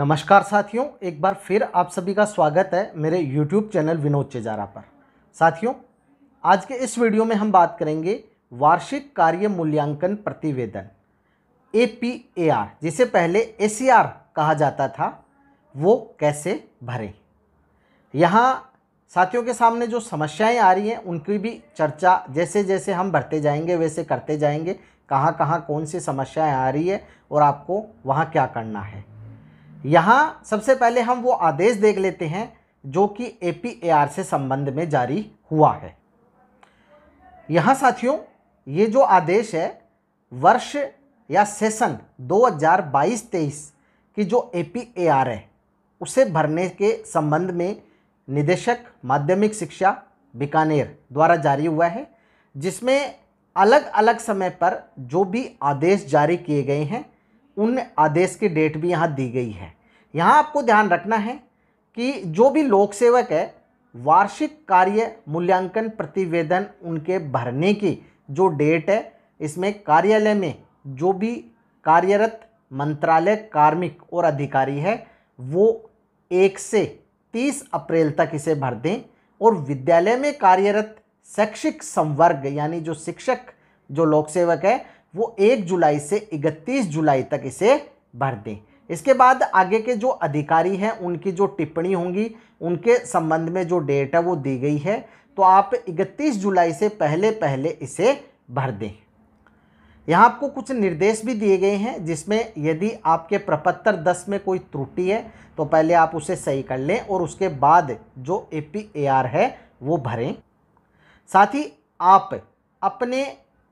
नमस्कार साथियों, एक बार फिर आप सभी का स्वागत है मेरे YouTube चैनल विनोद चेजारा पर। साथियों, आज के इस वीडियो में हम बात करेंगे वार्षिक कार्य मूल्यांकन प्रतिवेदन APAR, जिसे पहले ACR कहा जाता था, वो कैसे भरें। यहाँ साथियों के सामने जो समस्याएं आ रही हैं उनकी भी चर्चा जैसे जैसे हम बढ़ते जाएंगे वैसे करते जाएंगे, कहाँ कहाँ कौन सी समस्याएं आ रही है और आपको वहाँ क्या करना है। यहाँ सबसे पहले हम वो आदेश देख लेते हैं जो कि APAR से संबंध में जारी हुआ है। यहाँ साथियों, ये जो आदेश है वर्ष या सेशन 2022-23 की जो APAR है उसे भरने के संबंध में निदेशक माध्यमिक शिक्षा बीकानेर द्वारा जारी हुआ है, जिसमें अलग अलग समय पर जो भी आदेश जारी किए गए हैं उन आदेश की डेट भी यहाँ दी गई है। यहाँ आपको ध्यान रखना है कि जो भी लोक सेवक है वार्षिक कार्य मूल्यांकन प्रतिवेदन उनके भरने की जो डेट है, इसमें कार्यालय में जो भी कार्यरत मंत्रालय कार्मिक और अधिकारी है वो 1 से 30 अप्रैल तक इसे भर दें, और विद्यालय में कार्यरत शैक्षिक संवर्ग यानी जो शिक्षक जो लोक सेवक है वो 1 जुलाई से 31 जुलाई तक इसे भर दें। इसके बाद आगे के जो अधिकारी हैं उनकी जो टिप्पणी होंगी उनके संबंध में जो डेट है वो दी गई है, तो आप 31 जुलाई से पहले पहले इसे भर दें। यहाँ आपको कुछ निर्देश भी दिए गए हैं, जिसमें यदि आपके प्रपत्र 10 में कोई त्रुटि है तो पहले आप उसे सही कर लें और उसके बाद जो APAR है वो भरें। साथ ही आप अपने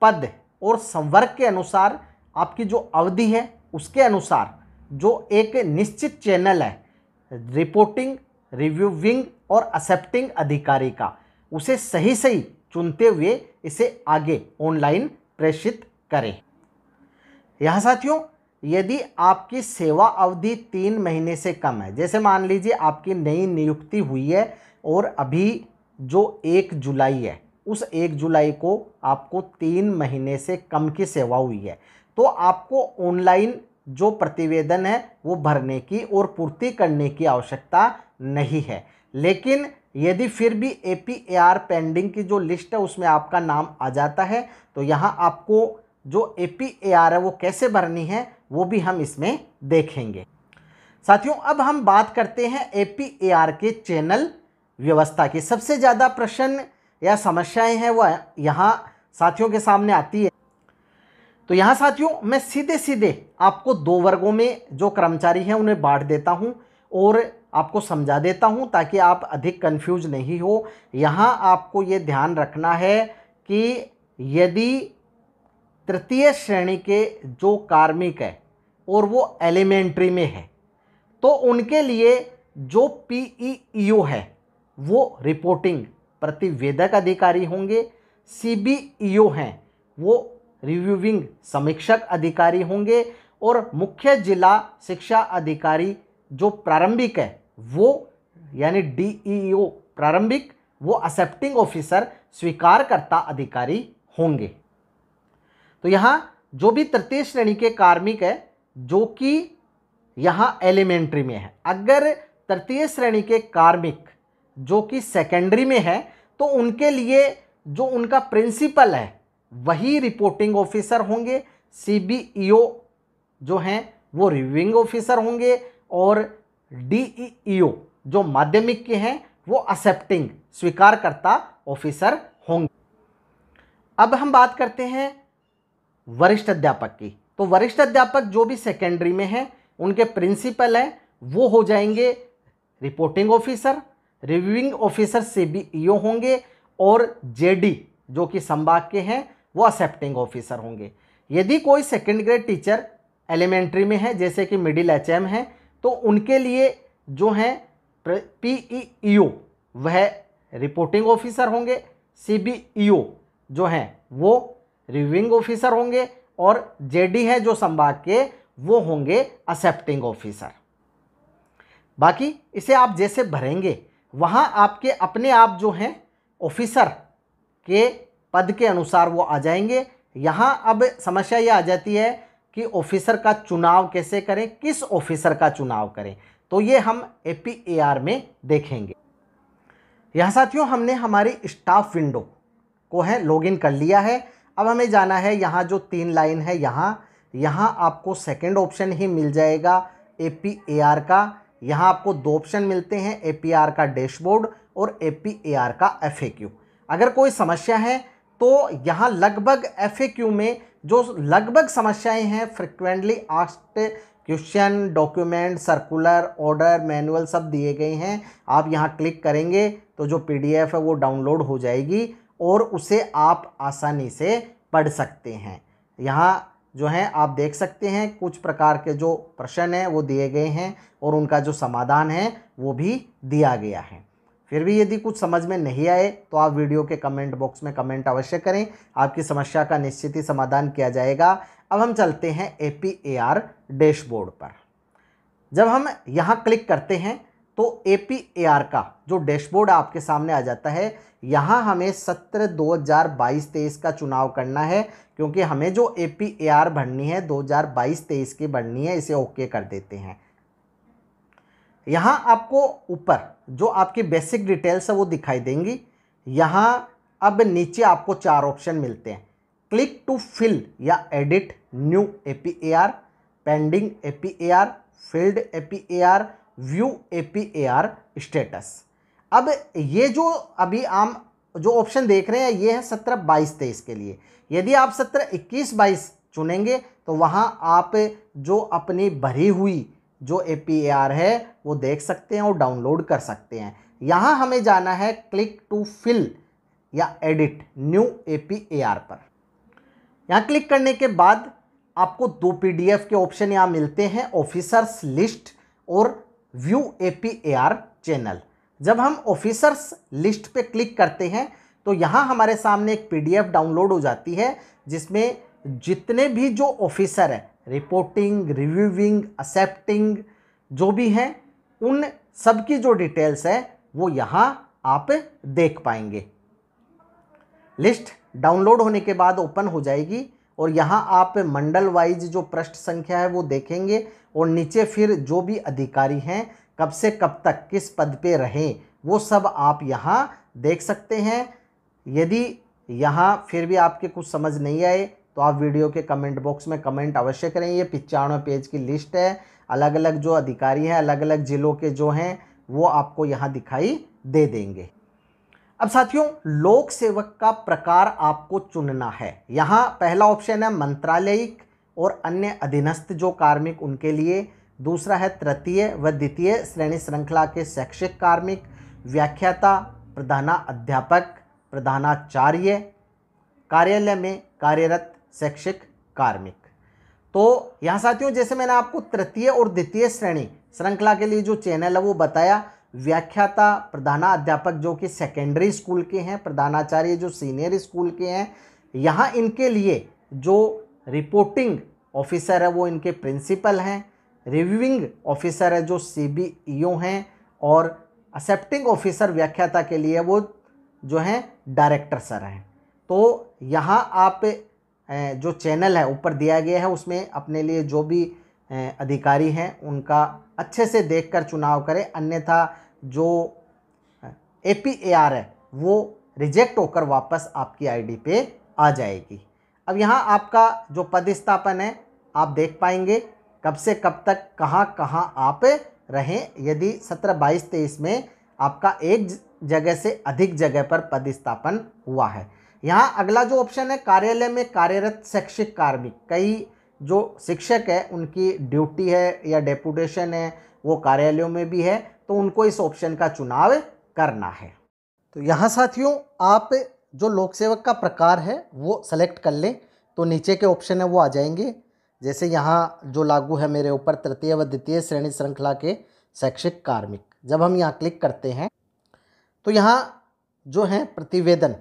पद और संवर्ग के अनुसार आपकी जो अवधि है उसके अनुसार जो एक निश्चित चैनल है रिपोर्टिंग, रिव्यूइंग और एक्सेप्टिंग अधिकारी का, उसे सही सही चुनते हुए इसे आगे ऑनलाइन प्रेषित करें। यहाँ साथियों, यदि आपकी सेवा अवधि 3 महीने से कम है, जैसे मान लीजिए आपकी नई नियुक्ति हुई है और अभी जो 1 जुलाई है उस 1 जुलाई को आपको 3 महीने से कम की सेवा हुई है, तो आपको ऑनलाइन जो प्रतिवेदन है वो भरने की और पूर्ति करने की आवश्यकता नहीं है। लेकिन यदि फिर भी APAR पेंडिंग की जो लिस्ट है उसमें आपका नाम आ जाता है, तो यहाँ आपको जो APAR है वो कैसे भरनी है वो भी हम इसमें देखेंगे। साथियों, अब हम बात करते हैं APAR के चैनल व्यवस्था की। सबसे ज़्यादा प्रश्न या समस्याएं हैं वह यहाँ साथियों के सामने आती है। तो यहाँ साथियों, मैं सीधे सीधे आपको 2 वर्गों में जो कर्मचारी हैं उन्हें बांट देता हूँ और आपको समझा देता हूँ ताकि आप अधिक कंफ्यूज नहीं हो। यहाँ आपको ये ध्यान रखना है कि यदि तृतीय श्रेणी के जो कार्मिक है और वो एलिमेंट्री में है तो उनके लिए जो PEO है वो रिपोर्टिंग प्रतिवेदक अधिकारी होंगे, CBEO हैं वो रिव्यूइंग समीक्षक अधिकारी होंगे, और मुख्य जिला शिक्षा अधिकारी जो प्रारंभिक है वो यानी DEO प्रारंभिक वो एक्सेप्टिंग ऑफिसर स्वीकारकर्ता अधिकारी होंगे। तो यहाँ जो भी तृतीय श्रेणी के कार्मिक है जो कि यहाँ एलिमेंट्री में है, अगर तृतीय श्रेणी के कार्मिक जो कि सेकेंडरी में है तो उनके लिए जो उनका प्रिंसिपल है वही रिपोर्टिंग ऑफिसर होंगे, CBEO जो हैं वो रिव्यूइंग ऑफिसर होंगे, और DEO जो माध्यमिक के हैं वो एक्सेप्टिंग स्वीकारकर्ता ऑफिसर होंगे। अब हम बात करते हैं वरिष्ठ अध्यापक की। तो वरिष्ठ अध्यापक जो भी सेकेंडरी में हैं उनके प्रिंसिपल हैं वो हो जाएंगे reporting officer, reviewing officer CBEO होंगे, और JD जो कि संभाग के हैं वो एक्सेप्टिंग ऑफिसर होंगे। यदि कोई सेकंड ग्रेड टीचर एलिमेंट्री में है जैसे कि मिडिल HM है तो उनके लिए जो हैं PEO वह रिपोर्टिंग ऑफिसर होंगे, CBEO जो हैं वो रिव्यूइंग ऑफिसर होंगे, और JD है जो संभाग के वो होंगे एक्सेप्टिंग ऑफिसर। बाकी इसे आप जैसे भरेंगे वहाँ आपके अपने आप जो हैं ऑफिसर के पद के अनुसार वो आ जाएंगे। यहाँ अब समस्या ये आ जाती है कि ऑफिसर का चुनाव कैसे करें, किस ऑफिसर का चुनाव करें, तो ये हम APAR में देखेंगे। यहाँ साथियों हमने हमारी स्टाफ विंडो को है लॉगिन कर लिया है। अब हमें जाना है यहाँ जो 3 लाइन है यहाँ आपको सेकंड ऑप्शन ही मिल जाएगा APAR का। यहाँ आपको 2 ऑप्शन मिलते हैं, APAR का डैशबोर्ड और APAR का FAQ। अगर कोई समस्या है तो यहाँ लगभग FAQ में जो लगभग समस्याएं हैं, frequently asked question, document, circular, order, manual सब दिए गए हैं। आप यहाँ क्लिक करेंगे तो जो PDF है वो डाउनलोड हो जाएगी और उसे आप आसानी से पढ़ सकते हैं। यहाँ जो है आप देख सकते हैं कुछ प्रकार के जो प्रश्न हैं वो दिए गए हैं और उनका जो समाधान है वो भी दिया गया है। फिर भी यदि कुछ समझ में नहीं आए तो आप वीडियो के कमेंट बॉक्स में कमेंट अवश्य करें, आपकी समस्या का निश्चित ही समाधान किया जाएगा। अब हम चलते हैं APAR डैशबोर्ड पर। जब हम यहाँ क्लिक करते हैं तो APAR का जो डैशबोर्ड आपके सामने आ जाता है। यहाँ हमें सत्र 2022-23 का चुनाव करना है, क्योंकि हमें जो APAR भरनी है 2022-23 की भरनी है। इसे ओके कर देते हैं। यहाँ आपको ऊपर जो आपकी बेसिक डिटेल्स है वो दिखाई देंगी। यहाँ अब नीचे आपको 4 ऑप्शन मिलते हैं, क्लिक टू फिल या edit new APAR, pending APAR, field APAR, view APAR status. अब ये जो अभी हम जो ऑप्शन देख रहे हैं ये है सत्र 22-23 के लिए। यदि आप सत्र 21-22 चुनेंगे तो वहाँ आप जो अपनी भरी हुई जो APAR है वो देख सकते हैं और डाउनलोड कर सकते हैं। यहाँ हमें जाना है क्लिक टू फिल या एडिट न्यू APAR पर। यहाँ क्लिक करने के बाद आपको 2 PDF के ऑप्शन यहाँ मिलते हैं, ऑफिसर्स लिस्ट और व्यू APAR चैनल। जब हम ऑफिसर्स लिस्ट पे क्लिक करते हैं तो यहाँ हमारे सामने एक PDF डाउनलोड हो जाती है, जिसमें जितने भी जो ऑफिसर है, रिपोर्टिंग, रिव्यूइंग, एक्सेप्टिंग जो भी हैं, उन सब की जो डिटेल्स है वो यहाँ आप देख पाएंगे। लिस्ट डाउनलोड होने के बाद ओपन हो जाएगी और यहाँ आप मंडल वाइज जो पृष्ठ संख्या है वो देखेंगे और नीचे फिर जो भी अधिकारी हैं कब से कब तक किस पद पे रहे वो सब आप यहाँ देख सकते हैं। यदि यहाँ फिर भी आपके कुछ समझ नहीं आए तो आप वीडियो के कमेंट बॉक्स में कमेंट अवश्य करें। ये 95 पेज की लिस्ट है, अलग अलग जो अधिकारी हैं, अलग अलग जिलों के जो हैं वो आपको यहाँ दिखाई दे देंगे। अब साथियों लोक सेवक का प्रकार आपको चुनना है। यहाँ पहला ऑप्शन है मंत्रालयिक और अन्य अधीनस्थ जो कार्मिक उनके लिए। दूसरा है तृतीय व द्वितीय श्रेणी श्रृंखला के शैक्षिक कार्मिक, व्याख्याता, प्रधानाध्यापक, प्रधानाचार्य, कार्यालय में कार्यरत शैक्षिक कार्मिक। तो यहाँ साथियों जैसे मैंने आपको तृतीय और द्वितीय श्रेणी श्रृंखला के लिए जो चैनल है वो बताया, व्याख्याता, प्रधानाध्यापक जो कि सेकेंडरी स्कूल के हैं, प्रधानाचार्य जो सीनियर स्कूल के हैं। यहाँ इनके लिए जो रिपोर्टिंग ऑफिसर है वो इनके प्रिंसिपल हैं, रिव्यूइंग ऑफिसर है जो CBEO हैं और एक्सेप्टिंग ऑफिसर व्याख्याता के लिए वो जो हैं डायरेक्टर सर हैं। तो यहाँ आप जो चैनल है ऊपर दिया गया है उसमें अपने लिए जो भी अधिकारी हैं उनका अच्छे से देखकर चुनाव करें, अन्यथा जो APAR है वो रिजेक्ट होकर वापस आपकी ID पे आ जाएगी। अब यहाँ आपका जो पदस्थापन है आप देख पाएंगे कब से कब तक कहाँ कहाँ आप रहें, यदि सत्र 22-23 में आपका एक जगह से अधिक जगह पर पदस्थापन हुआ है। यहाँ अगला जो ऑप्शन है कार्यालय में कार्यरत शैक्षिक कार्मिक, कई जो शिक्षक है उनकी ड्यूटी है या डेपुटेशन है वो कार्यालयों में भी है, तो उनको इस ऑप्शन का चुनाव करना है। तो यहाँ साथियों आप जो लोक सेवक का प्रकार है वो सेलेक्ट कर लें तो नीचे के ऑप्शन है वो आ जाएंगे। जैसे यहाँ जो लागू है मेरे ऊपर तृतीय व द्वितीय श्रेणी श्रृंखला के शैक्षिक कार्मिक, जब हम यहाँ क्लिक करते हैं तो यहाँ जो है प्रतिवेदन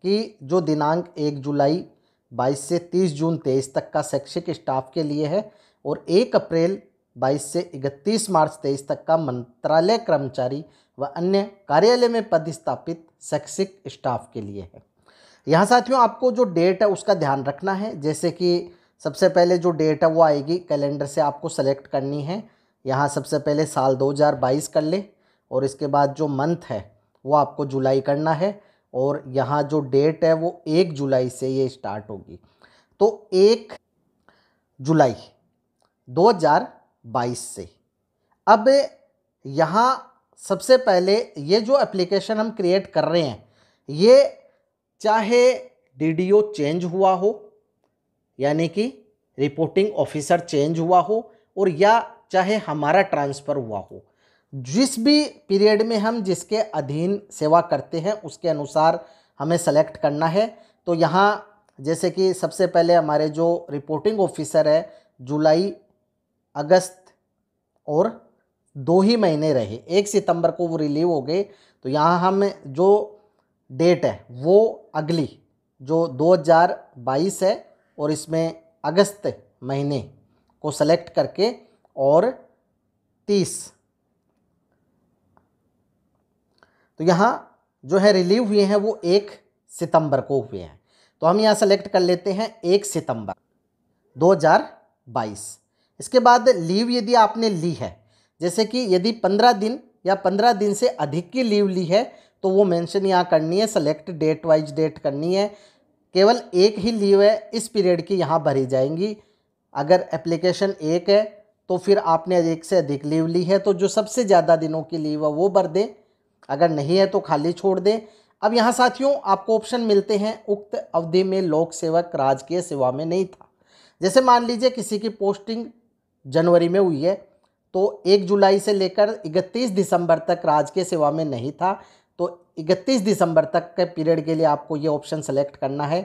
की जो दिनांक 1 जुलाई 22 से 30 जून 23 तक का शैक्षिक स्टाफ के लिए है और 1 अप्रैल 22 से 31 मार्च 23 तक का मंत्रालय कर्मचारी व अन्य कार्यालय में पदस्थापित शैक्षिक स्टाफ के लिए है। यहाँ साथियों आपको जो डेट है उसका ध्यान रखना है, जैसे कि सबसे पहले जो डेट है वो आएगी कैलेंडर से आपको सेलेक्ट करनी है। यहाँ सबसे पहले साल 2022 कर ले और इसके बाद जो मंथ है वो आपको जुलाई करना है और यहाँ जो डेट है वो 1 जुलाई से ये स्टार्ट होगी। तो 1 जुलाई 2022 से। अब यहाँ सबसे पहले ये जो एप्लीकेशन हम क्रिएट कर रहे हैं, ये चाहे डीडीओ चेंज हुआ हो यानी कि रिपोर्टिंग ऑफिसर चेंज हुआ हो और या चाहे हमारा ट्रांसफ़र हुआ हो, जिस भी पीरियड में हम जिसके अधीन सेवा करते हैं उसके अनुसार हमें सेलेक्ट करना है। तो यहाँ जैसे कि सबसे पहले हमारे जो रिपोर्टिंग ऑफिसर है जुलाई अगस्त और 2 ही महीने रहे, 1 सितंबर को वो रिलीव हो गए। तो यहाँ हम जो डेट है वो अगली जो 2022 है और इसमें अगस्त महीने को सेलेक्ट करके और 30, तो यहाँ जो है रिलीव हुए हैं वो 1 सितंबर को हुए हैं। तो हम यहाँ सेलेक्ट कर लेते हैं 1 सितंबर 2022। इसके बाद लीव यदि आपने ली है, जैसे कि यदि 15 दिन या 15 दिन से अधिक की लीव ली है तो वो मेंशन यहाँ करनी है, सेलेक्ट डेट वाइज डेट करनी है। केवल एक ही लीव है इस पीरियड की यहाँ भरी जाएंगी। अगर एप्लीकेशन 1 है तो फिर आपने 1 से अधिक लीव ली है तो जो सबसे ज़्यादा दिनों की लीव है वो भर दें, अगर नहीं है तो खाली छोड़ दें। अब यहाँ साथियों आपको ऑप्शन मिलते हैं, उक्त अवधि में लोक सेवक राजकीय सेवा में नहीं था। जैसे मान लीजिए किसी की पोस्टिंग जनवरी में हुई है तो 1 जुलाई से लेकर 31 दिसंबर तक राजकीय सेवा में नहीं था, तो 31 दिसंबर तक के पीरियड के लिए आपको ये ऑप्शन सेलेक्ट करना है।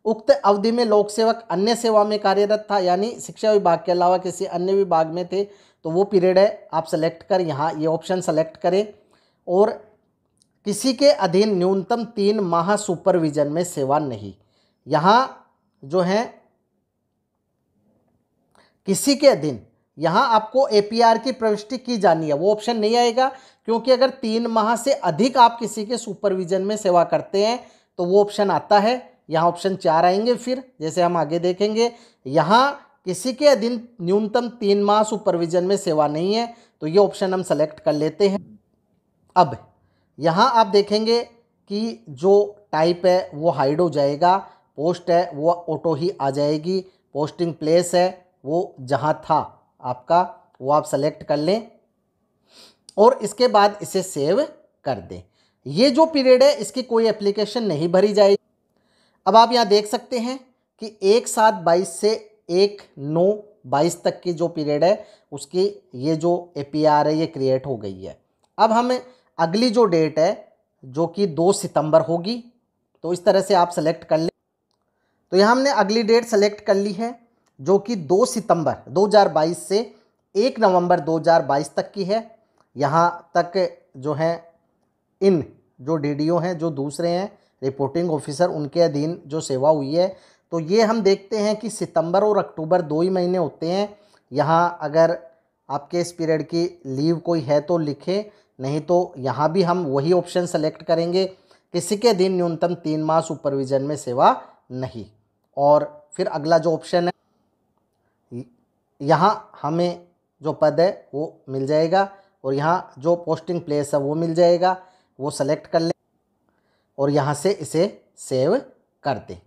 उक्त अवधि में लोक सेवक अन्य सेवा में कार्यरत था, यानी शिक्षा विभाग के अलावा किसी अन्य विभाग में थे, तो वो पीरियड है आप सेलेक्ट कर यहाँ ये ऑप्शन सेलेक्ट करें। और किसी के अधीन न्यूनतम 3 माह सुपरविजन में सेवा नहीं, यहाँ जो है किसी के अधीन यहाँ आपको एपीआर की प्रविष्टि की जानी है, वो ऑप्शन नहीं आएगा क्योंकि अगर 3 माह से अधिक आप किसी के सुपरविजन में सेवा करते हैं तो वो ऑप्शन आता है। यहाँ ऑप्शन 4 आएंगे, फिर जैसे हम आगे देखेंगे यहाँ किसी के अधीन न्यूनतम 3 माह सुपरविजन में सेवा नहीं है, तो ये ऑप्शन हम सेलेक्ट कर लेते हैं। अब यहाँ आप देखेंगे कि जो टाइप है वो हाइड हो जाएगा, पोस्ट है वो ऑटो ही आ जाएगी, पोस्टिंग प्लेस है वो जहाँ था आपका वो आप सेलेक्ट कर लें और इसके बाद इसे सेव कर दें। ये जो पीरियड है इसकी कोई एप्लीकेशन नहीं भरी जाएगी। अब आप यहाँ देख सकते हैं कि 1/7/22 से 1/9/22 तक की जो पीरियड है उसकी ये जो एपीआर है ये क्रिएट हो गई है। अब हम अगली जो डेट है जो कि 2 सितंबर होगी, तो इस तरह से आप सेलेक्ट कर लें। तो यहाँ हमने अगली डेट सेलेक्ट कर ली है जो कि 2 सितंबर 2022 से 1 नवंबर 2022 तक की है। यहाँ तक जो है इन जो डीडीओ हैं जो दूसरे हैं रिपोर्टिंग ऑफिसर उनके अधीन जो सेवा हुई है, तो ये हम देखते हैं कि सितंबर और अक्टूबर 2 ही महीने होते हैं। यहाँ अगर आपके इस पीरियड की लीव कोई है तो लिखें, नहीं तो यहाँ भी हम वही ऑप्शन सेलेक्ट करेंगे, किसी के अधीन न्यूनतम 3 माह सुपरविजन में सेवा नहीं। और फिर अगला जो ऑप्शन है यहाँ हमें जो पद है वो मिल जाएगा और यहाँ जो पोस्टिंग प्लेस है वो मिल जाएगा, वो सेलेक्ट कर लें और यहाँ से इसे सेव कर दें।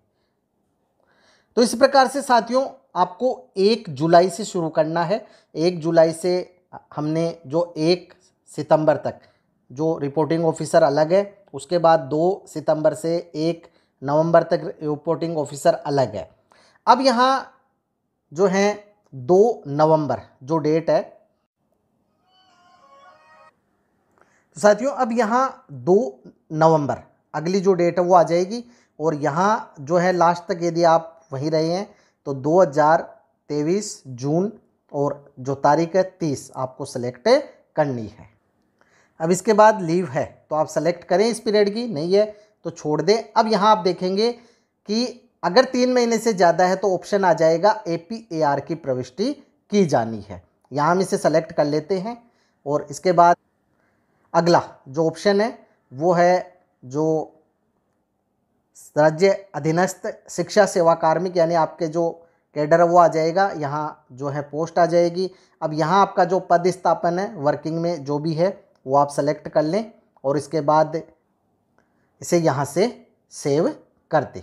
तो इस प्रकार से साथियों आपको 1 जुलाई से शुरू करना है। 1 जुलाई से हमने जो 1 सितंबर तक जो रिपोर्टिंग ऑफिसर अलग है, उसके बाद 2 सितंबर से 1 नवंबर तक रिपोर्टिंग ऑफिसर अलग है। अब यहाँ जो है 2 नवंबर जो डेट है, तो साथियों अब यहाँ 2 नवंबर अगली जो डेट है वो आ जाएगी और यहाँ जो है लास्ट तक यदि आप वहीं रहे हैं तो 2023 जून और जो तारीख है 30 आपको सेलेक्ट करनी है। अब इसके बाद लीव है तो आप सेलेक्ट करें इस पीरियड की, नहीं है तो छोड़ दें। अब यहाँ आप देखेंगे कि अगर 3 महीने से ज़्यादा है तो ऑप्शन आ जाएगा एपीएआर की प्रविष्टि की जानी है, यहाँ हम इसे सेलेक्ट कर लेते हैं। और इसके बाद अगला जो ऑप्शन है वो है जो राज्य अधीनस्थ शिक्षा सेवा कार्मिक, यानी आपके जो कैडर वो आ जाएगा, यहाँ जो है पोस्ट आ जाएगी। अब यहाँ आपका जो पद स्थापन है वर्किंग में जो भी है वो आप सेलेक्ट कर लें और इसके बाद इसे यहाँ से सेव कर दें।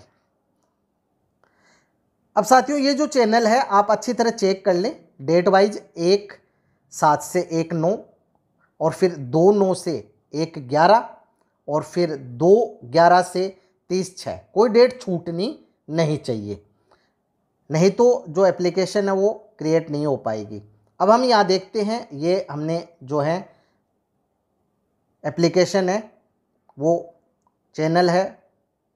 अब साथियों ये जो चैनल है आप अच्छी तरह चेक कर लें, डेट वाइज 1/7 से 1/9 और फिर 2/9 से 1/11 और फिर 2/11 से 30/6, कोई डेट छूटनी नहीं चाहिए, नहीं तो जो एप्लीकेशन है वो क्रिएट नहीं हो पाएगी। अब हम यहाँ देखते हैं, ये हमने जो है एप्लीकेशन है वो चैनल है।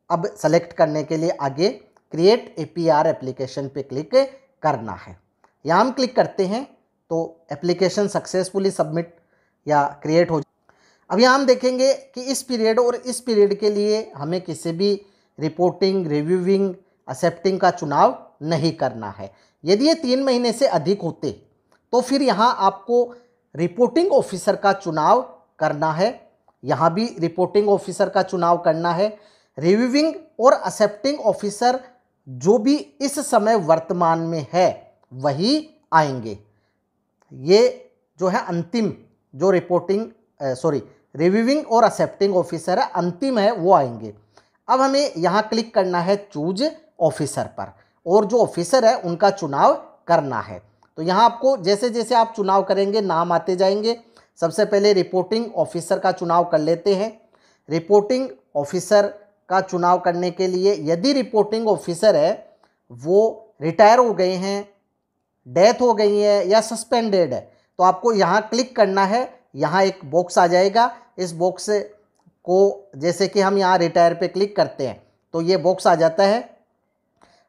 अब सेलेक्ट करने के लिए आगे क्रिएट APR एप्लीकेशन पे क्लिक करना है। यहाँ हम क्लिक करते हैं तो एप्लीकेशन सक्सेसफुली सबमिट या क्रिएट हो। अब यहाँ हम देखेंगे कि इस पीरियड और इस पीरियड के लिए हमें किसी भी रिपोर्टिंग, रिव्यूइंग, एक्सेप्टिंग का चुनाव नहीं करना है। यदि ये 3 महीने से अधिक होते तो फिर यहाँ आपको रिपोर्टिंग ऑफिसर का चुनाव करना है, यहाँ भी रिपोर्टिंग ऑफिसर का चुनाव करना है। रिव्यूइंग और एक्सेप्टिंग ऑफिसर जो भी इस समय वर्तमान में है वही आएंगे। ये जो है अंतिम जो रिव्यूइंग और एक्सेप्टिंग ऑफिसर है अंतिम है वो आएंगे। अब हमें यहाँ क्लिक करना है चूज ऑफिसर पर और जो ऑफिसर है उनका चुनाव करना है। तो यहाँ आपको जैसे जैसे आप चुनाव करेंगे नाम आते जाएंगे। सबसे पहले रिपोर्टिंग ऑफिसर का चुनाव कर लेते हैं। रिपोर्टिंग ऑफिसर का चुनाव करने के लिए यदि रिपोर्टिंग ऑफिसर है वो रिटायर हो गए हैं, डेथ हो गई है या सस्पेंडेड है तो आपको यहाँ क्लिक करना है। यहाँ एक बॉक्स आ जाएगा, इस बॉक्स को जैसे कि हम यहाँ रिटायर पे क्लिक करते हैं तो ये बॉक्स आ जाता है।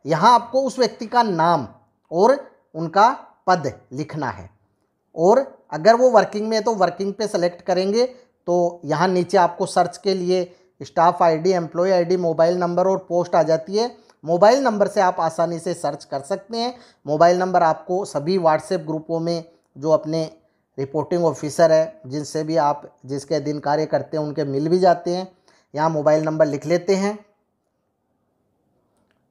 यहाँ आपको उस व्यक्ति का नाम और उनका पद लिखना है और अगर वो वर्किंग में है तो वर्किंग पे सेलेक्ट करेंगे तो यहाँ नीचे आपको सर्च के लिए staff ID, employee ID, mobile number और पोस्ट आ जाती है। मोबाइल नंबर से आप आसानी से सर्च कर सकते हैं। मोबाइल नंबर आपको सभी व्हाट्सएप ग्रुपों में जो अपने रिपोर्टिंग ऑफिसर है जिनसे भी आप जिसके अधीन कार्य करते हैं उनके मिल भी जाते हैं। यहाँ मोबाइल नंबर लिख लेते हैं।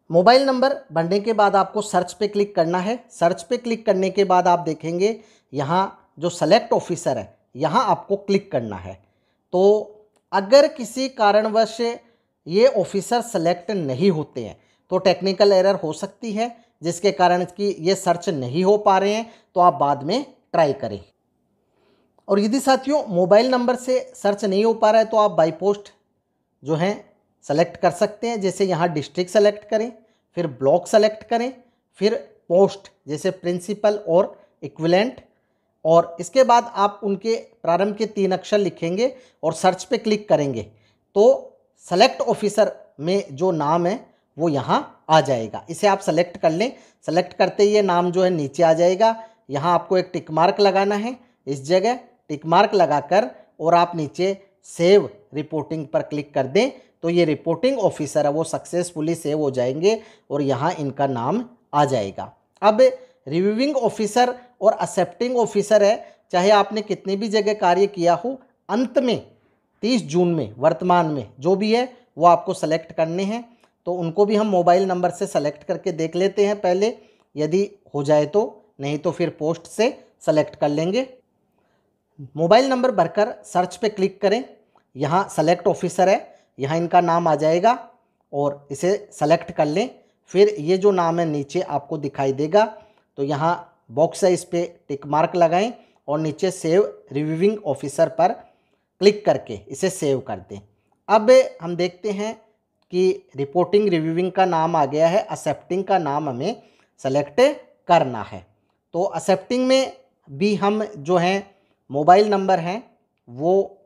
मोबाइल नंबर भरने के बाद आपको सर्च पे क्लिक करना है। सर्च पे क्लिक करने के बाद आप देखेंगे यहाँ जो सेलेक्ट ऑफिसर है यहाँ आपको क्लिक करना है। तो अगर किसी कारणवश ये ऑफिसर सेलेक्ट नहीं होते हैं तो टेक्निकल एरर हो सकती है जिसके कारण कि ये सर्च नहीं हो पा रहे हैं, तो आप बाद में ट्राई करें। और यदि साथियों मोबाइल नंबर से सर्च नहीं हो पा रहा है तो आप बाई पोस्ट जो है सेलेक्ट कर सकते हैं। जैसे यहाँ डिस्ट्रिक्ट सेलेक्ट करें, फिर ब्लॉक सेलेक्ट करें, फिर पोस्ट जैसे प्रिंसिपल और इक्विवेलेंट, और इसके बाद आप उनके प्रारंभ के 3 अक्षर लिखेंगे और सर्च पे क्लिक करेंगे तो सेलेक्ट ऑफिसर में जो नाम है वो यहाँ आ जाएगा। इसे आप सेलेक्ट कर लें। सेलेक्ट करते ही ये नाम जो है नीचे आ जाएगा। यहाँ आपको एक टिक मार्क लगाना है, इस जगह टिक मार्क लगाकर और आप नीचे सेव रिपोर्टिंग पर क्लिक कर दें तो ये रिपोर्टिंग ऑफिसर है वो सक्सेसफुली सेव हो जाएंगे और यहाँ इनका नाम आ जाएगा। अब रिव्यूइंग ऑफिसर और एक्सेप्टिंग ऑफिसर है, चाहे आपने कितनी भी जगह कार्य किया हो, अंत में 30 जून में वर्तमान में जो भी है वो आपको सेलेक्ट करने हैं। तो उनको भी हम मोबाइल नंबर से सेलेक्ट करके देख लेते हैं पहले, यदि हो जाए तो, नहीं तो फिर पोस्ट से सेलेक्ट कर लेंगे। मोबाइल नंबर भरकर सर्च पे क्लिक करें, यहाँ सेलेक्ट ऑफिसर है, यहाँ इनका नाम आ जाएगा और इसे सेलेक्ट कर लें। फिर ये जो नाम है नीचे आपको दिखाई देगा तो यहाँ बॉक्स है, इस पर टिक मार्क लगाएं और नीचे सेव रिव्यूइंग ऑफिसर पर क्लिक करके इसे सेव कर दें। अब हम देखते हैं कि रिपोर्टिंग रिव्यूइंग का नाम आ गया है, एक्सेप्टिंग का नाम हमें सेलेक्ट करना है। तो एक्सेप्टिंग में भी हम जो हैं मोबाइल नंबर हैं वो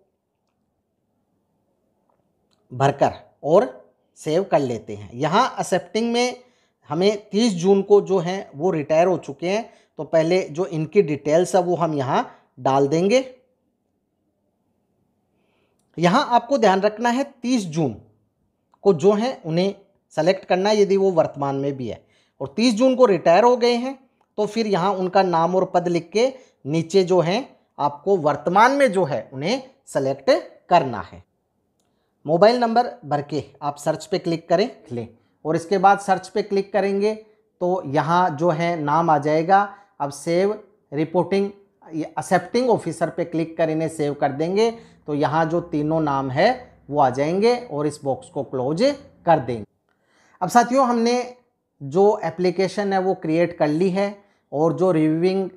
भरकर और सेव कर लेते हैं। यहाँ एक्सेप्टिंग में हमें 30 जून को जो हैं वो रिटायर हो चुके हैं तो पहले जो इनकी डिटेल्स है वो हम यहाँ डाल देंगे। यहाँ आपको ध्यान रखना है 30 जून को जो हैं उन्हें सेलेक्ट करना है यदि वो वर्तमान में भी है, और 30 जून को रिटायर हो गए हैं तो फिर यहाँ उनका नाम और पद लिख के नीचे जो हैं आपको वर्तमान में जो है उन्हें सेलेक्ट करना है। मोबाइल नंबर भर के आप सर्च पे क्लिक करें लें और इसके बाद सर्च पे क्लिक करेंगे तो यहाँ जो है नाम आ जाएगा। अब सेव रिपोर्टिंग एक्सेप्टिंग ऑफिसर पे क्लिक कर इन्हें सेव कर देंगे तो यहाँ जो तीनों नाम है वो आ जाएंगे और इस बॉक्स को क्लोज कर देंगे। अब साथियों हमने जो एप्लीकेशन है वो क्रिएट कर ली है और जो रिव्यूइंग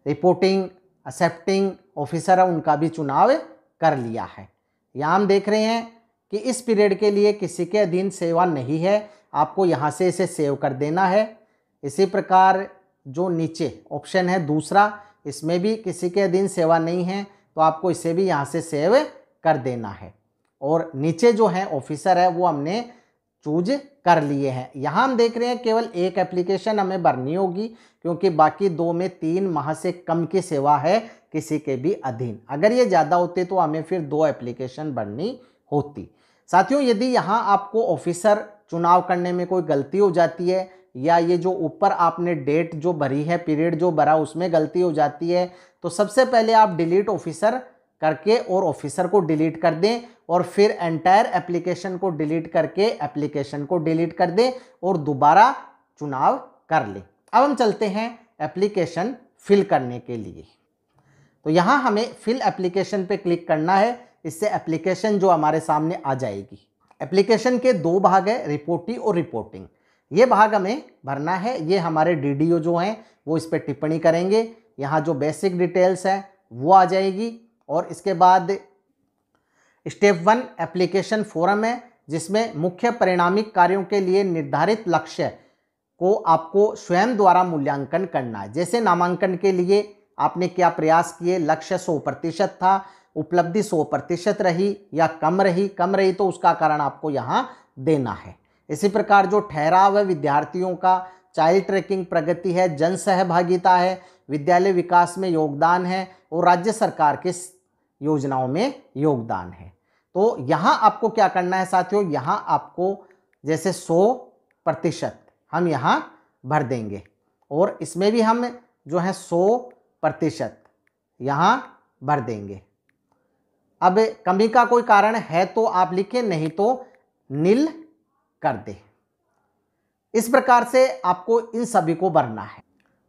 रिपोर्टिंग एक्सेप्टिंग ऑफिसर है उनका भी चुनाव कर लिया है। यहाँ हम देख रहे हैं कि इस पीरियड के लिए किसी के अधीन सेवा नहीं है, आपको यहाँ से इसे सेव कर देना है। इसी प्रकार जो नीचे ऑप्शन है दूसरा, इसमें भी किसी के अधीन सेवा नहीं है तो आपको इसे भी यहाँ से सेव कर देना है। और नीचे जो है ऑफिसर है वो हमने चूज कर लिए हैं। यहाँ हम देख रहे हैं केवल एक एप्लीकेशन हमें भरनी होगी क्योंकि बाकी 2 में 3 माह से कम की सेवा है किसी के भी अधीन। अगर ये ज़्यादा होते तो हमें फिर 2 एप्लीकेशन भरनी होती। साथियों यदि यहाँ आपको ऑफिसर चुनाव करने में कोई गलती हो जाती है या ये जो ऊपर आपने डेट जो भरी है, पीरियड जो भरा उसमें गलती हो जाती है तो सबसे पहले आप डिलीट ऑफिसर करके और ऑफिसर को डिलीट कर दें और फिर एंटायर एप्लीकेशन को डिलीट करके एप्लीकेशन को डिलीट कर दें और दोबारा चुनाव कर लें। अब हम चलते हैं एप्लीकेशन फिल करने के लिए। तो यहाँ हमें फिल एप्लीकेशन पे क्लिक करना है, इससे एप्लीकेशन जो हमारे सामने आ जाएगी। एप्लीकेशन के 2 भाग है, रिपोर्टी और रिपोर्टिंग। ये भाग हमें भरना है। ये हमारे डीडीओ जो हैं वो इस पर टिप्पणी करेंगे। यहाँ जो बेसिक डिटेल्स है वो आ जाएगी और इसके बाद स्टेप 1 एप्लीकेशन फॉर्म है जिसमें मुख्य परिणामिक कार्यों के लिए निर्धारित लक्ष्य को आपको स्वयं द्वारा मूल्यांकन करना है। जैसे नामांकन के लिए आपने क्या प्रयास किए, लक्ष्य 100% था, उपलब्धि 100% रही या कम रही तो उसका कारण आपको यहाँ देना है। इसी प्रकार जो ठहराव है विद्यार्थियों का, चाइल्ड ट्रैकिंग प्रगति है, जन सहभागिता है, विद्यालय विकास में योगदान है और राज्य सरकार के योजनाओं में योगदान है। तो यहाँ आपको क्या करना है साथियों, यहाँ आपको जैसे 100% हम यहाँ भर देंगे और इसमें भी हम जो है 100% यहाँ भर देंगे। अब कमी का कोई कारण है तो आप लिखें, नहीं तो नील कर दे। इस प्रकार से आपको इन सभी को भरना है।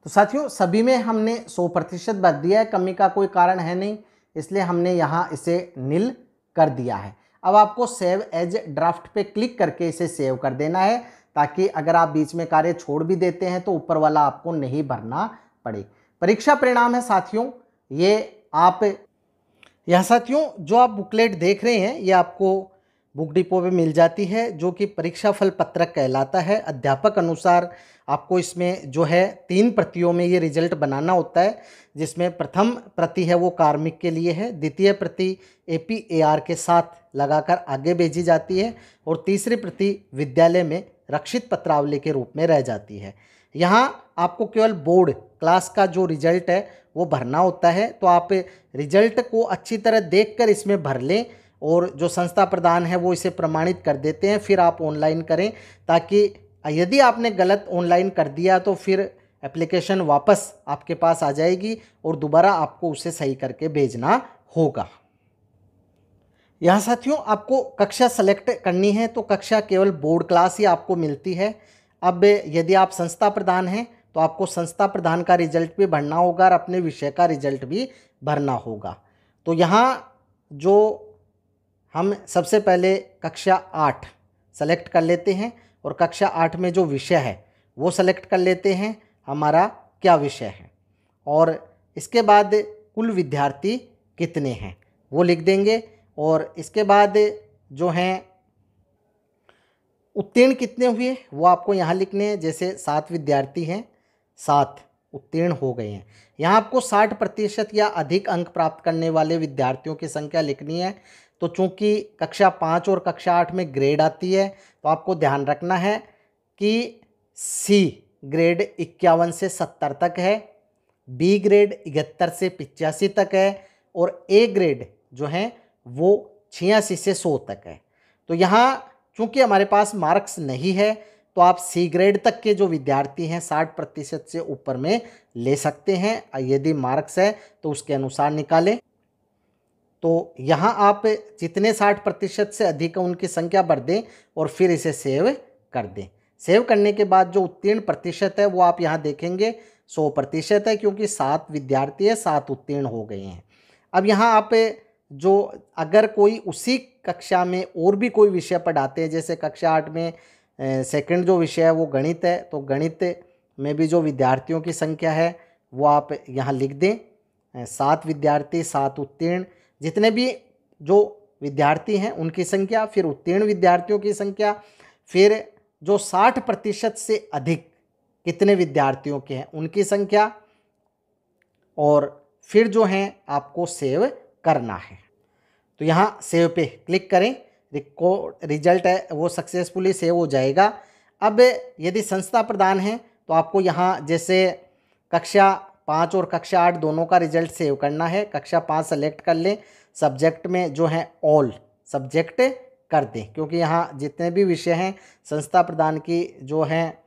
तो साथियों सभी में हमने 100% भर दिया है, कमी का कोई कारण है नहीं, इसलिए हमने यहाँ इसे नील कर दिया है। अब आपको सेव एज ड्राफ्ट पे क्लिक करके इसे सेव कर देना है ताकि अगर आप बीच में कार्य छोड़ भी देते हैं तो ऊपर वाला आपको नहीं भरना पड़े। परीक्षा परिणाम है साथियों, ये आप यहाँ साथियों जो आप बुकलेट देख रहे हैं ये आपको बुक डिपो पे मिल जाती है जो कि परीक्षा फल पत्रक कहलाता है। अध्यापक अनुसार आपको इसमें जो है 3 प्रतियों में ये रिजल्ट बनाना होता है, जिसमें प्रथम प्रति है वो कार्मिक के लिए है, द्वितीय प्रति APAR के साथ लगाकर आगे भेजी जाती है और तीसरी प्रति विद्यालय में रक्षित पत्रावली के रूप में रह जाती है। यहाँ आपको केवल बोर्ड क्लास का जो रिजल्ट है वो भरना होता है, तो आप रिजल्ट को अच्छी तरह देखकर इसमें भर लें और जो संस्था प्रधान है वो इसे प्रमाणित कर देते हैं, फिर आप ऑनलाइन करें ताकि यदि आपने गलत ऑनलाइन कर दिया तो फिर एप्लीकेशन वापस आपके पास आ जाएगी और दोबारा आपको उसे सही करके भेजना होगा। यहाँ साथियों आपको कक्षा सेलेक्ट करनी है तो कक्षा केवल बोर्ड क्लास ही आपको मिलती है। अब यदि आप संस्था प्रधान हैं तो आपको संस्था प्रधान का रिजल्ट भी भरना होगा और अपने विषय का रिजल्ट भी भरना होगा। तो यहाँ जो हम सबसे पहले कक्षा 8 सेलेक्ट कर लेते हैं और कक्षा 8 में जो विषय है वो सेलेक्ट कर लेते हैं हमारा क्या विषय है और इसके बाद कुल विद्यार्थी कितने हैं वो लिख देंगे और इसके बाद जो हैं उत्तीर्ण कितने हुए वो आपको यहाँ लिखने हैं। जैसे 7 विद्यार्थी हैं, 7 उत्तीर्ण हो गए हैं। यहाँ आपको 60% या अधिक अंक प्राप्त करने वाले विद्यार्थियों की संख्या लिखनी है। तो चूंकि कक्षा 5 और कक्षा 8 में ग्रेड आती है तो आपको ध्यान रखना है कि C ग्रेड 51 से 70 तक है, B ग्रेड 71 से 85 तक है और A ग्रेड जो है वो 86 से 100 तक है। तो यहाँ चूँकि हमारे पास मार्क्स नहीं है तो आप C ग्रेड तक के जो विद्यार्थी हैं 60% से ऊपर में ले सकते हैं। यदि मार्क्स है तो उसके अनुसार निकालें। तो यहाँ आप जितने 60% से अधिक उनकी संख्या भर दें और फिर इसे सेव कर दें। सेव करने के बाद जो उत्तीर्ण प्रतिशत है वो आप यहाँ देखेंगे 100% है, क्योंकि 7 विद्यार्थी है, 7 उत्तीर्ण हो गए हैं। अब यहाँ आप जो अगर कोई उसी कक्षा में और भी कोई विषय पढ़ाते हैं, जैसे कक्षा 8 में सेकंड जो विषय है वो गणित है, तो गणित में भी जो विद्यार्थियों की संख्या है वो आप यहाँ लिख दें, 7 विद्यार्थी, 7 उत्तीर्ण। जितने भी जो विद्यार्थी हैं उनकी संख्या, फिर उत्तीर्ण विद्यार्थियों की संख्या, फिर जो 60% से अधिक कितने विद्यार्थियों के हैं उनकी संख्या, और फिर जो हैं आपको सेव करना है। तो यहाँ सेव पे क्लिक करें, रिजल्ट है वो सक्सेसफुली सेव हो जाएगा। अब यदि संस्था प्रदान है तो आपको यहाँ जैसे कक्षा 5 और कक्षा 8 दोनों का रिजल्ट सेव करना है। कक्षा 5 सेलेक्ट कर लें, सब्जेक्ट में जो है ऑल सब्जेक्ट कर दें, क्योंकि यहाँ जितने भी विषय हैं संस्था प्रदान की जो है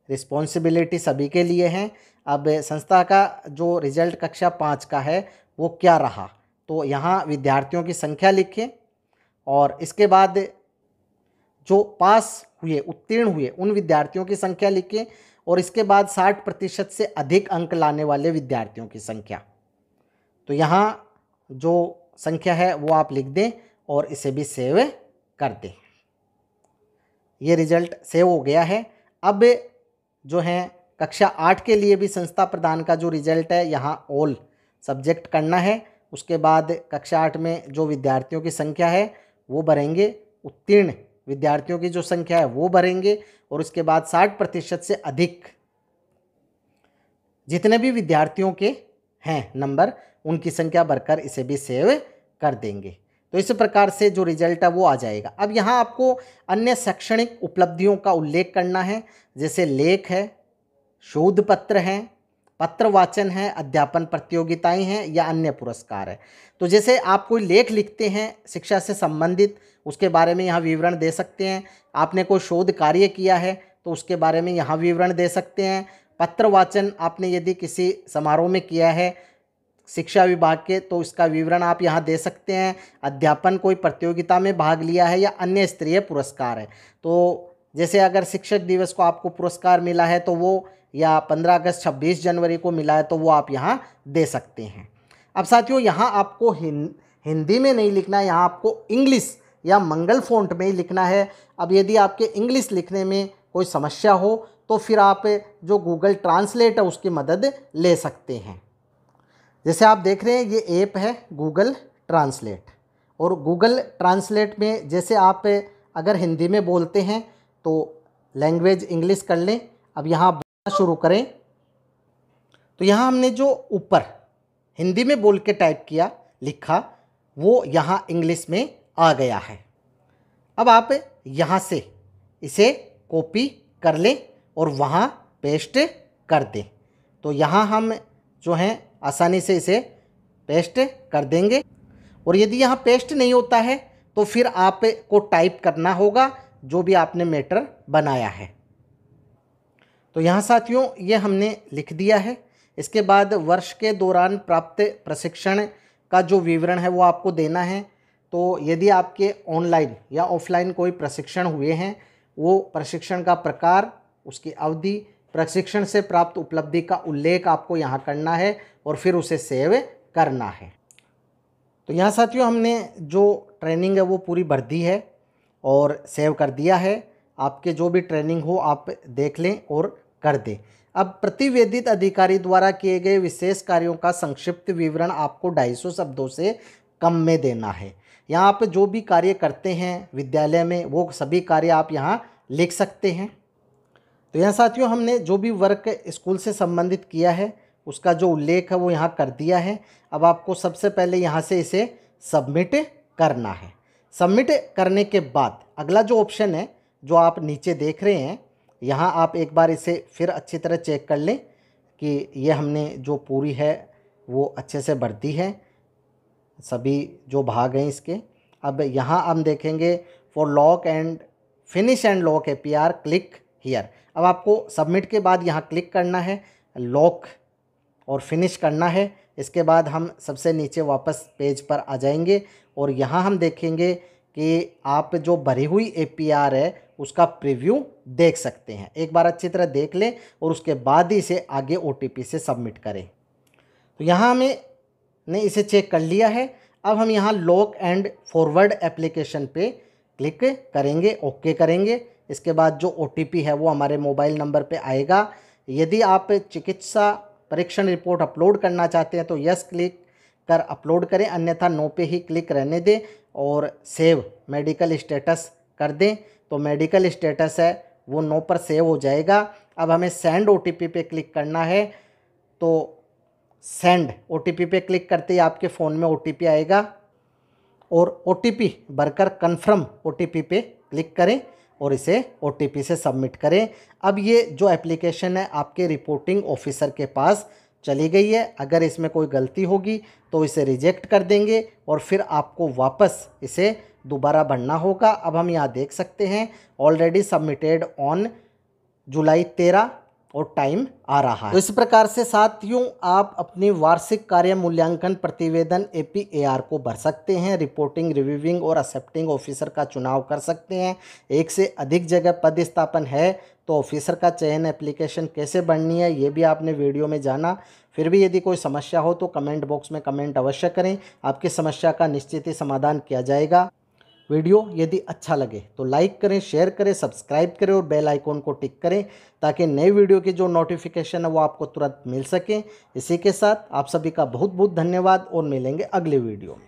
रिस्पॉन्सिबिलिटी सभी के लिए हैं। अब संस्था का जो रिजल्ट कक्षा 5 का है वो क्या रहा, तो यहाँ विद्यार्थियों की संख्या लिखें और इसके बाद जो पास हुए, उत्तीर्ण हुए उन विद्यार्थियों की संख्या लिखें, और इसके बाद 60% से अधिक अंक लाने वाले विद्यार्थियों की संख्या। तो यहाँ जो संख्या है वो आप लिख दें और इसे भी सेव कर दें। ये रिजल्ट सेव हो गया है। अब जो है कक्षा 8 के लिए भी संस्था प्रदान का जो रिजल्ट है यहाँ ऑल सब्जेक्ट करना है। उसके बाद कक्षा 8 में जो विद्यार्थियों की संख्या है वो भरेंगे, उत्तीर्ण विद्यार्थियों की जो संख्या है वो भरेंगे, और उसके बाद 60% से अधिक जितने भी विद्यार्थियों के हैं नंबर उनकी संख्या भरकर इसे भी सेव कर देंगे। तो इस प्रकार से जो रिजल्ट है वो आ जाएगा। अब यहाँ आपको अन्य शैक्षणिक उपलब्धियों का उल्लेख करना है, जैसे लेख है, शोध पत्र हैं, पत्र वाचन है, अध्यापन प्रतियोगिताएं हैं या अन्य पुरस्कार है। तो जैसे आप कोई लेख लिखते हैं शिक्षा से संबंधित, उसके बारे में यहाँ विवरण दे सकते हैं। आपने कोई शोध कार्य किया है तो उसके बारे में यहाँ विवरण दे सकते हैं। पत्र वाचन आपने यदि किसी समारोह में किया है शिक्षा विभाग के तो इसका विवरण आप यहाँ दे सकते हैं। अध्यापन कोई प्रतियोगिता में भाग लिया है या अन्य स्तरीय पुरस्कार है, तो जैसे अगर शिक्षक दिवस को आपको पुरस्कार मिला है तो वो, या 15 अगस्त 26 जनवरी को मिला है तो वो आप यहाँ दे सकते हैं। अब साथियों यहाँ आपको हिंदी में नहीं लिखना है, यहाँ आपको इंग्लिश या मंगल फ़ॉन्ट में ही लिखना है। अब यदि आपके इंग्लिश लिखने में कोई समस्या हो तो फिर आप जो गूगल ट्रांसलेट है उसकी मदद ले सकते हैं। जैसे आप देख रहे हैं ये ऐप है गूगल ट्रांसलेट, और गूगल ट्रांसलेट में जैसे आप अगर हिंदी में बोलते हैं तो लैंग्वेज इंग्लिश कर लें। अब यहाँ बोलना शुरू करें तो यहाँ हमने जो ऊपर हिंदी में बोल के टाइप किया, लिखा, वो यहाँ इंग्लिश में आ गया है। अब आप यहाँ से इसे कॉपी कर लें और वहाँ पेस्ट कर दें। तो यहाँ हम जो हैं आसानी से इसे पेस्ट कर देंगे, और यदि यहाँ पेस्ट नहीं होता है तो फिर आपको टाइप करना होगा जो भी आपने मैटर बनाया है। तो यहाँ साथियों ये हमने लिख दिया है। इसके बाद वर्ष के दौरान प्राप्त प्रशिक्षण का जो विवरण है वो आपको देना है। तो यदि आपके ऑनलाइन या ऑफलाइन कोई प्रशिक्षण हुए हैं, वो प्रशिक्षण का प्रकार, उसकी अवधि, प्रशिक्षण से प्राप्त उपलब्धि का उल्लेख आपको यहाँ करना है और फिर उसे सेव करना है। तो यहाँ साथियों हमने जो ट्रेनिंग है वो पूरी भर दी है और सेव कर दिया है। आपके जो भी ट्रेनिंग हो आप देख लें और कर दें। अब प्रतिवेदित अधिकारी द्वारा किए गए विशेष कार्यों का संक्षिप्त विवरण आपको 250 शब्दों से कम में देना है। यहाँ आप जो भी कार्य करते हैं विद्यालय में वो सभी कार्य आप यहाँ लिख सकते हैं। तो यहाँ साथियों हमने जो भी वर्क स्कूल से संबंधित किया है उसका जो उल्लेख है वो यहाँ कर दिया है। अब आपको सबसे पहले यहाँ से इसे सबमिट करना है। सबमिट करने के बाद अगला जो ऑप्शन है जो आप नीचे देख रहे हैं, यहाँ आप एक बार इसे फिर अच्छी तरह चेक कर लें कि ये हमने जो पूरी है वो अच्छे से भर दी है, सभी जो भाग हैं इसके। अब यहाँ हम देखेंगे for lock and finish and lock APR click here. अब आपको सबमिट के बाद यहाँ क्लिक करना है, लॉक और फिनिश करना है। इसके बाद हम सबसे नीचे वापस पेज पर आ जाएंगे और यहाँ हम देखेंगे कि आप जो भरी हुई APR है उसका प्रीव्यू देख सकते हैं। एक बार अच्छी तरह देख लें और उसके बाद ही इसे आगे OTP से सबमिट करें। तो यहाँ हमने इसे चेक कर लिया है। अब हम यहाँ लॉक एंड फॉरवर्ड एप्लीकेशन पे क्लिक करेंगे, ओके करेंगे। इसके बाद जो OTP है वो हमारे मोबाइल नंबर पे आएगा। यदि आप चिकित्सा परीक्षण रिपोर्ट अपलोड करना चाहते हैं तो यस क्लिक कर अपलोड करें, अन्यथा नो पे ही क्लिक रहने दें और सेव मेडिकल स्टेटस कर दें। तो मेडिकल स्टेटस है वो नो पर सेव हो जाएगा। अब हमें सेंड OTP पे क्लिक करना है, तो सेंड OTP पे क्लिक करते ही आपके फ़ोन में OTP आएगा और OTP भरकर कन्फर्म OTP पे क्लिक करें और इसे OTP से सबमिट करें। अब ये जो एप्लीकेशन है आपके रिपोर्टिंग ऑफिसर के पास चली गई है। अगर इसमें कोई गलती होगी तो इसे रिजेक्ट कर देंगे और फिर आपको वापस इसे दोबारा भरना होगा। अब हम यहाँ देख सकते हैं ऑलरेडी सबमिटेड ऑन जुलाई 13 और टाइम आ रहा है। तो इस प्रकार से साथियों आप अपनी वार्षिक कार्य मूल्यांकन प्रतिवेदन APAR को भर सकते हैं। रिपोर्टिंग, रिव्यूइंग और एक्सेप्टिंग ऑफिसर का चुनाव कर सकते हैं। एक से अधिक जगह पदस्थापन है तो ऑफिसर का चयन, एप्लीकेशन कैसे भरनी है ये भी आपने वीडियो में जाना। फिर भी यदि कोई समस्या हो तो कमेंट बॉक्स में कमेंट अवश्य करें, आपकी समस्या का निश्चित ही समाधान किया जाएगा। वीडियो यदि अच्छा लगे तो लाइक करें, शेयर करें, सब्सक्राइब करें और बेल आइकॉन को टिक करें ताकि नए वीडियो की जो नोटिफिकेशन है वो आपको तुरंत मिल सके। इसी के साथ आप सभी का बहुत बहुत धन्यवाद और मिलेंगे अगले वीडियो में।